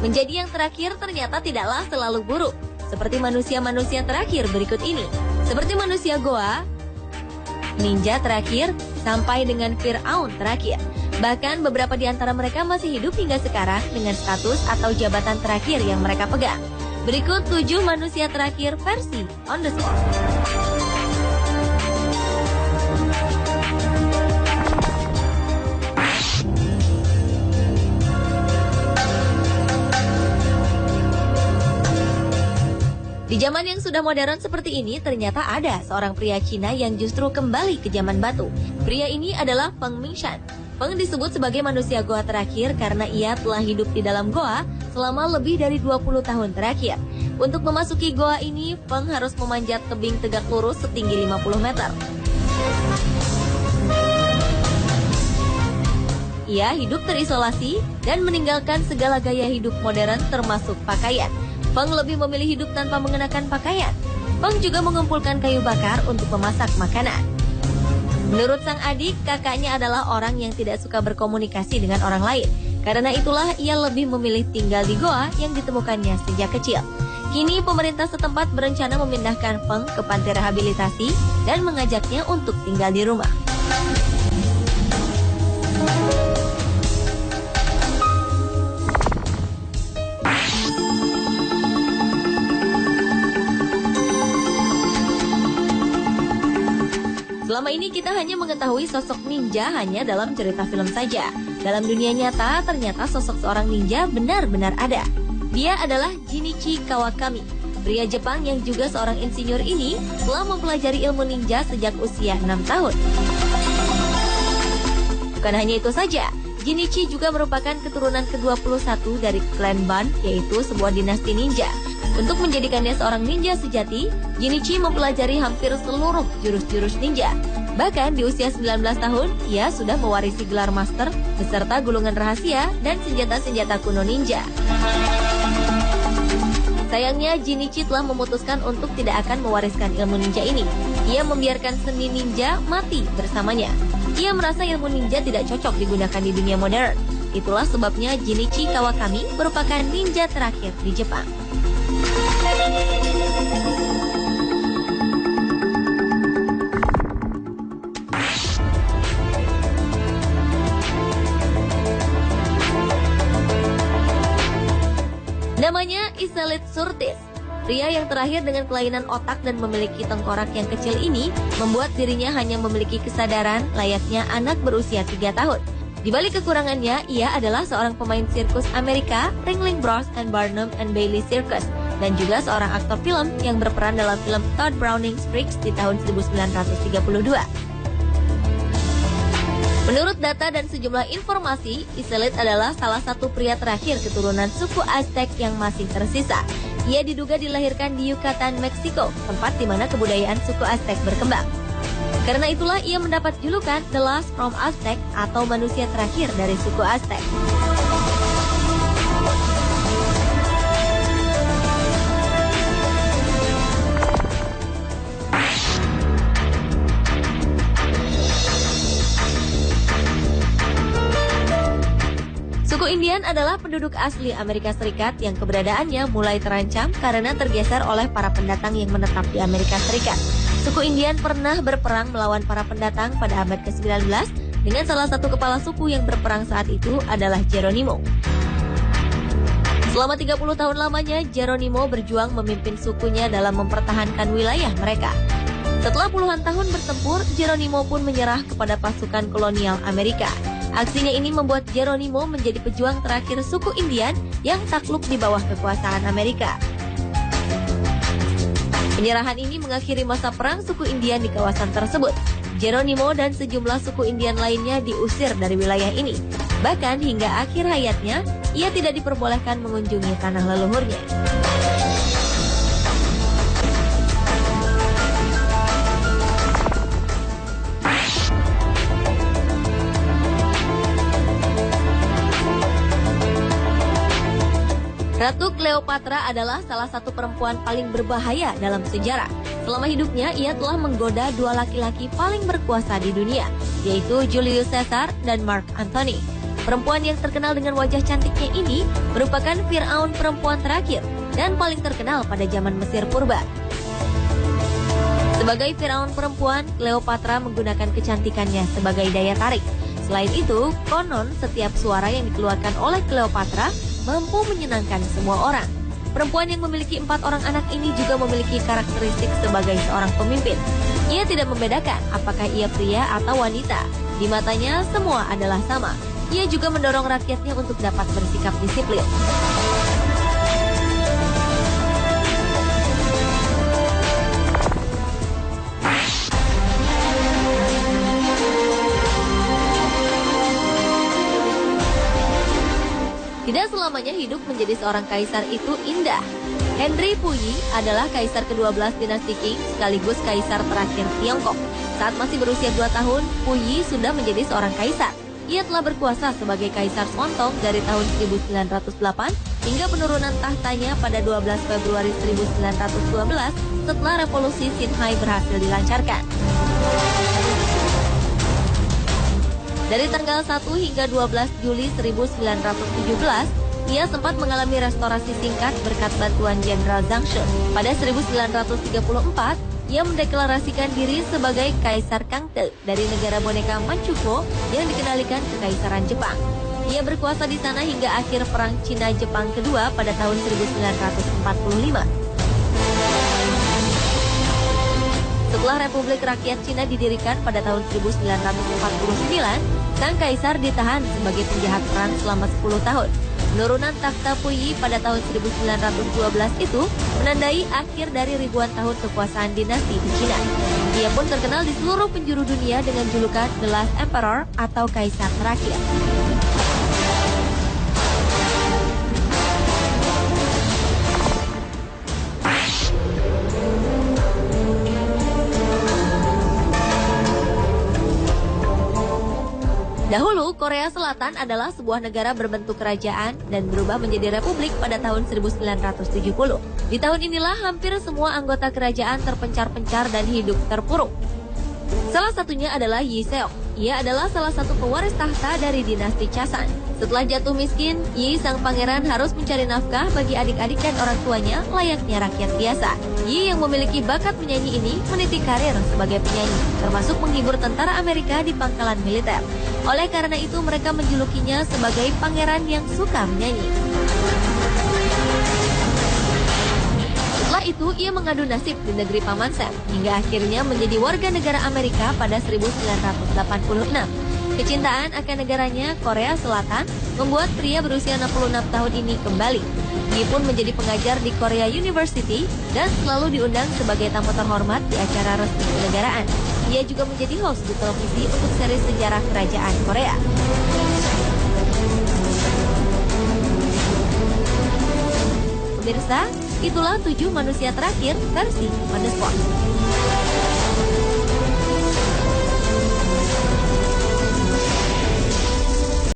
Menjadi yang terakhir ternyata tidaklah selalu buruk. Seperti manusia-manusia terakhir berikut ini. Seperti manusia Goa, ninja terakhir, sampai dengan Fir'aun terakhir. Bahkan beberapa di antara mereka masih hidup hingga sekarang dengan status atau jabatan terakhir yang mereka pegang. Berikut 7 manusia terakhir versi On The Spot. Di zaman yang sudah modern seperti ini, ternyata ada seorang pria Cina yang justru kembali ke zaman batu. Pria ini adalah Peng Mingshan. Peng disebut sebagai manusia goa terakhir karena ia telah hidup di dalam goa selama lebih dari 20 tahun terakhir. Untuk memasuki goa ini, Peng harus memanjat tebing tegak lurus setinggi 50 meter. Ia hidup terisolasi dan meninggalkan segala gaya hidup modern termasuk pakaian. Peng lebih memilih hidup tanpa mengenakan pakaian. Peng juga mengumpulkan kayu bakar untuk memasak makanan. Menurut sang adik, kakaknya adalah orang yang tidak suka berkomunikasi dengan orang lain. Karena itulah ia lebih memilih tinggal di goa yang ditemukannya sejak kecil. Kini pemerintah setempat berencana memindahkan Peng ke panti rehabilitasi dan mengajaknya untuk tinggal di rumah. Selama ini kita hanya mengetahui sosok ninja hanya dalam cerita film saja. Dalam dunia nyata, ternyata sosok seorang ninja benar-benar ada. Dia adalah Jinichi Kawakami. Pria Jepang yang juga seorang insinyur ini telah mempelajari ilmu ninja sejak usia 6 tahun. Bukan hanya itu saja, Jinichi juga merupakan keturunan ke-21 dari klan Ban, yaitu sebuah dinasti ninja. Untuk menjadikannya seorang ninja sejati, Jinichi mempelajari hampir seluruh jurus-jurus ninja. Bahkan di usia 19 tahun, ia sudah mewarisi gelar master beserta gulungan rahasia dan senjata-senjata kuno ninja. Sayangnya, Jinichi telah memutuskan untuk tidak akan mewariskan ilmu ninja ini. Ia membiarkan seni ninja mati bersamanya. Ia merasa ilmu ninja tidak cocok digunakan di dunia modern. Itulah sebabnya Jinichi Kawakami merupakan ninja terakhir di Jepang. Namanya Iselit Surtis. Pria yang terakhir dengan kelainan otak dan memiliki tengkorak yang kecil ini membuat dirinya hanya memiliki kesadaran layaknya anak berusia 3 tahun. Di balik kekurangannya, ia adalah seorang pemain sirkus Amerika, Ringling Bros and Barnum and Bailey Circus, dan juga seorang aktor film yang berperan dalam film Todd Browning's Freaks di tahun 1932. Menurut data dan sejumlah informasi, Iselit adalah salah satu pria terakhir keturunan suku Aztec yang masih tersisa. Ia diduga dilahirkan di Yucatan, Meksiko, tempat di mana kebudayaan suku Aztec berkembang. Karena itulah ia mendapat julukan The Last from Aztec atau manusia terakhir dari suku Aztec. Suku Indian adalah penduduk asli Amerika Serikat yang keberadaannya mulai terancam karena tergeser oleh para pendatang yang menetap di Amerika Serikat. Suku Indian pernah berperang melawan para pendatang pada abad ke-19 dengan salah satu kepala suku yang berperang saat itu adalah Geronimo. Selama 30 tahun lamanya, Geronimo berjuang memimpin sukunya dalam mempertahankan wilayah mereka. Setelah puluhan tahun bertempur, Geronimo pun menyerah kepada pasukan kolonial Amerika. Aksinya ini membuat Geronimo menjadi pejuang terakhir suku Indian yang takluk di bawah kekuasaan Amerika. Penyerahan ini mengakhiri masa perang suku Indian di kawasan tersebut. Geronimo dan sejumlah suku Indian lainnya diusir dari wilayah ini. Bahkan hingga akhir hayatnya, ia tidak diperbolehkan mengunjungi tanah leluhurnya. Ratu Cleopatra adalah salah satu perempuan paling berbahaya dalam sejarah. Selama hidupnya, ia telah menggoda 2 laki-laki paling berkuasa di dunia, yaitu Julius Caesar dan Mark Antony. Perempuan yang terkenal dengan wajah cantiknya ini merupakan Firaun perempuan terakhir dan paling terkenal pada zaman Mesir purba. Sebagai Firaun perempuan, Cleopatra menggunakan kecantikannya sebagai daya tarik. Selain itu, konon setiap suara yang dikeluarkan oleh Cleopatra mampu menyenangkan semua orang. Perempuan yang memiliki 4 orang anak ini juga memiliki karakteristik sebagai seorang pemimpin. Ia tidak membedakan apakah ia pria atau wanita. Di matanya, semua adalah sama. Ia juga mendorong rakyatnya untuk dapat bersikap disiplin. Tidak selamanya hidup menjadi seorang kaisar itu indah. Henry Puyi adalah kaisar ke-12 dinasti Qing sekaligus kaisar terakhir Tiongkok. Saat masih berusia 2 tahun, Puyi sudah menjadi seorang kaisar. Ia telah berkuasa sebagai kaisar Songtong dari tahun 1908 hingga penurunan tahtanya pada 12 Februari 1912 setelah revolusi Xinhai berhasil dilancarkan. Dari tanggal 1 hingga 12 Juli 1917, ia sempat mengalami restorasi singkat berkat bantuan Jenderal Zhang She. Pada 1934, ia mendeklarasikan diri sebagai Kaisar Kangte dari negara boneka Manchukuo yang dikendalikan Kekaisaran Jepang. Ia berkuasa di sana hingga akhir Perang Cina-Jepang kedua pada tahun 1945. Setelah Republik Rakyat Cina didirikan pada tahun 1949, sang kaisar ditahan sebagai penjahat perang selama 10 tahun. Penurunan takhta Puyi pada tahun 1912 itu menandai akhir dari ribuan tahun kekuasaan dinasti di Cina. Ia pun terkenal di seluruh penjuru dunia dengan julukan The Last Emperor atau Kaisar Terakhir. Dahulu, Korea Selatan adalah sebuah negara berbentuk kerajaan dan berubah menjadi republik pada tahun 1970. Di tahun inilah hampir semua anggota kerajaan terpencar-pencar dan hidup terpuruk. Salah satunya adalah Yi Seok. Ia adalah salah satu pewaris tahta dari dinasti Chasan. Setelah jatuh miskin, Yi sang pangeran harus mencari nafkah bagi adik-adik dan orang tuanya layaknya rakyat biasa. Yi yang memiliki bakat menyanyi ini meniti karir sebagai penyanyi, termasuk menghibur tentara Amerika di pangkalan militer. Oleh karena itu mereka menjulukinya sebagai pangeran yang suka menyanyi. Setelah itu ia mengadu nasib di negeri Paman Sam hingga akhirnya menjadi warga negara Amerika pada 1986. Kecintaan akan negaranya, Korea Selatan, membuat pria berusia 66 tahun ini kembali. Dia pun menjadi pengajar di Korea University dan selalu diundang sebagai tamu terhormat di acara resmi kenegaraan. Ia juga menjadi host di televisi untuk seri sejarah kerajaan Korea. Pemirsa, itulah 7 manusia terakhir versi On The Spot.